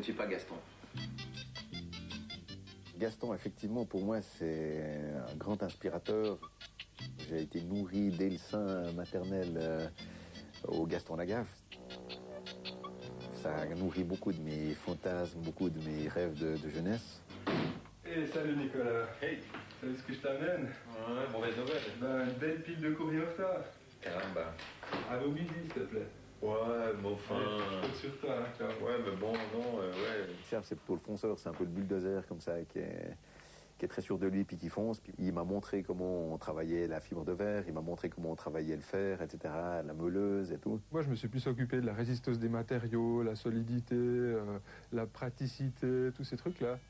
ne suis pas Gaston. Gaston, effectivement, pour moi, c'est un grand inspirateur. J'ai été nourri dès le sein maternel au Gaston Lagaffe. Ça a nourri beaucoup de mes fantasmes, beaucoup de mes rêves de jeunesse. Hey, salut Nicolas. Hey. Salut ce que je t'amène. Ouais, mauvaise nouvelle. Ben, une belle pile de courrier en retard. Caramba. Allô midi, s'il te plaît. Ouais, mais enfin... Je compte sur toi, hein, ciao. Ouais, mais bon, non, ouais. Serge, c'est plutôt le fonceur, c'est un peu le bulldozer comme ça, qui est très sûr de lui, puis qui fonce. Puis il m'a montré comment on travaillait la fibre de verre, il m'a montré comment on travaillait le fer, etc., la meuleuse et tout. Moi, je me suis plus occupé de la résistance des matériaux, la solidité, la praticité, tous ces trucs-là.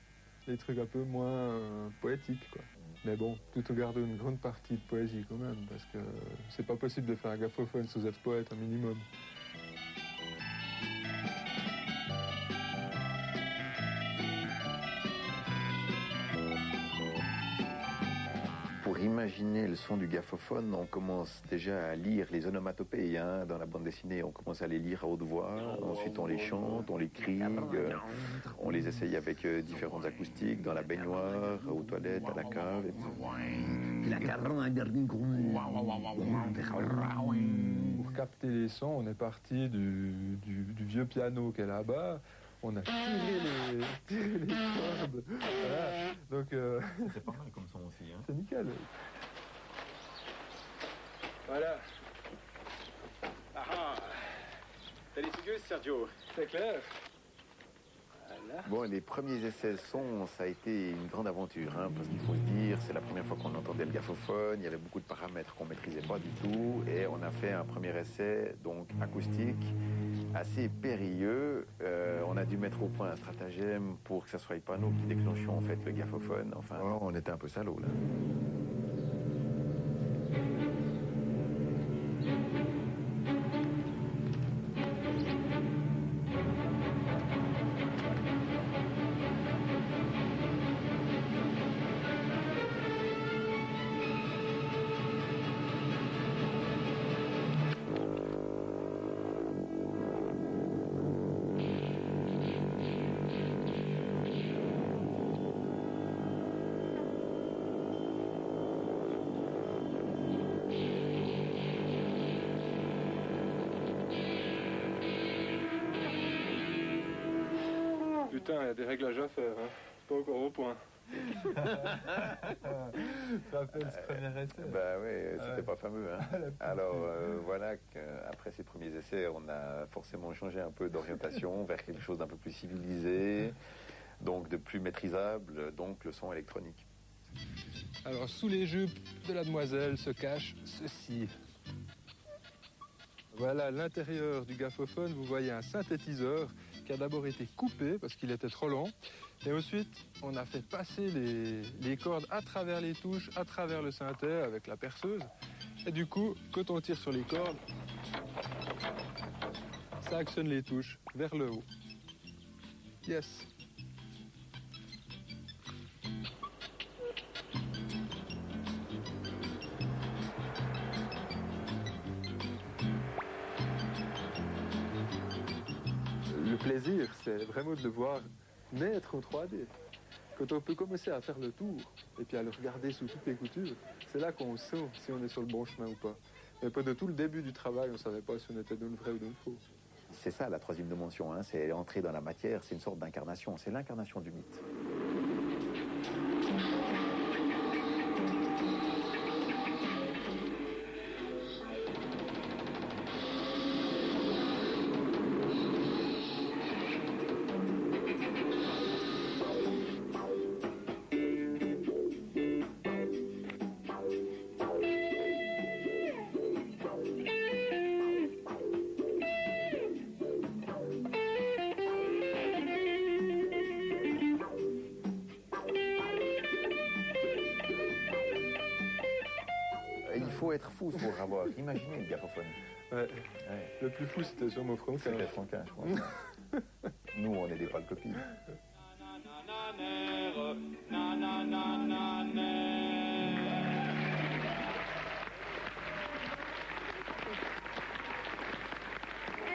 Les trucs un peu moins poétiques, quoi. Mais bon, tout en gardant une grande partie de poésie quand même, parce que c'est pas possible de faire un gaffophone sans être poète, un minimum. Pour imaginer le son du gaffophone, on commence déjà à lire les onomatopées hein, dans la bande dessinée. On commence à les lire à haute voix, ensuite on les chante, on les crie, on les essaye avec différentes acoustiques, dans la baignoire, aux toilettes, à la cave. Pour capter les sons, on est parti du vieux piano qui est là-bas. On a tiré les cordes. Voilà. Donc, C'est pas mal comme son aussi, hein. c'est nickel. Voilà. Ah, t'as les figures, Sergio? C'est clair. Voilà. Bon, les premiers essais son, ça a été une grande aventure, hein, parce qu'il faut se dire, c'est la première fois qu'on entendait le gaffophone, il y avait beaucoup de paramètres qu'on maîtrisait pas du tout, et on a fait un premier essai, donc acoustique, assez périlleux. On a dû mettre au point un stratagème pour que ça soit pas nous qui déclenchions en fait le gaffophone. Enfin, on était un peu salauds là. Putain, il y a des réglages à faire, hein. Pas encore au point. Tu te rappelles ce premier essai? Bah oui, c'était pas fameux. Hein. Alors voilà qu'après ces premiers essais, on a forcément changé un peu d'orientation vers quelque chose d'un peu plus civilisé, donc de plus maîtrisable, donc le son électronique. Alors, sous les jupes de la demoiselle se cache ceci. Voilà l'intérieur du gaffophone. Vous voyez un synthétiseur qui a d'abord été coupé parce qu'il était trop lent. Et ensuite, on a fait passer les cordes à travers les touches, à travers le synthé avec la perceuse. Et du coup, quand on tire sur les cordes, ça actionne les touches vers le haut. Yes. Le plaisir, c'est vraiment de le voir naître en 3D. Quand on peut commencer à faire le tour et puis à le regarder sous toutes les coutures, c'est là qu'on sait si on est sur le bon chemin ou pas. Mais pas de tout le début du travail, on ne savait pas si on était dans le vrai ou dans le faux. C'est ça la troisième dimension, hein, c'est entrer dans la matière, c'est une sorte d'incarnation, c'est l'incarnation du mythe. Il faut être fou pour avoir imaginé le gaffophone. Ouais. Ouais. Le plus fou, c'était sur mon front. C'était Franquin, je crois. Nous, on est des pâles copies. Eh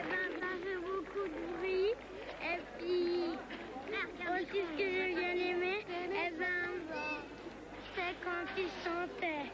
ben, ça fait beaucoup de bruit. Et puis, quand il chantait.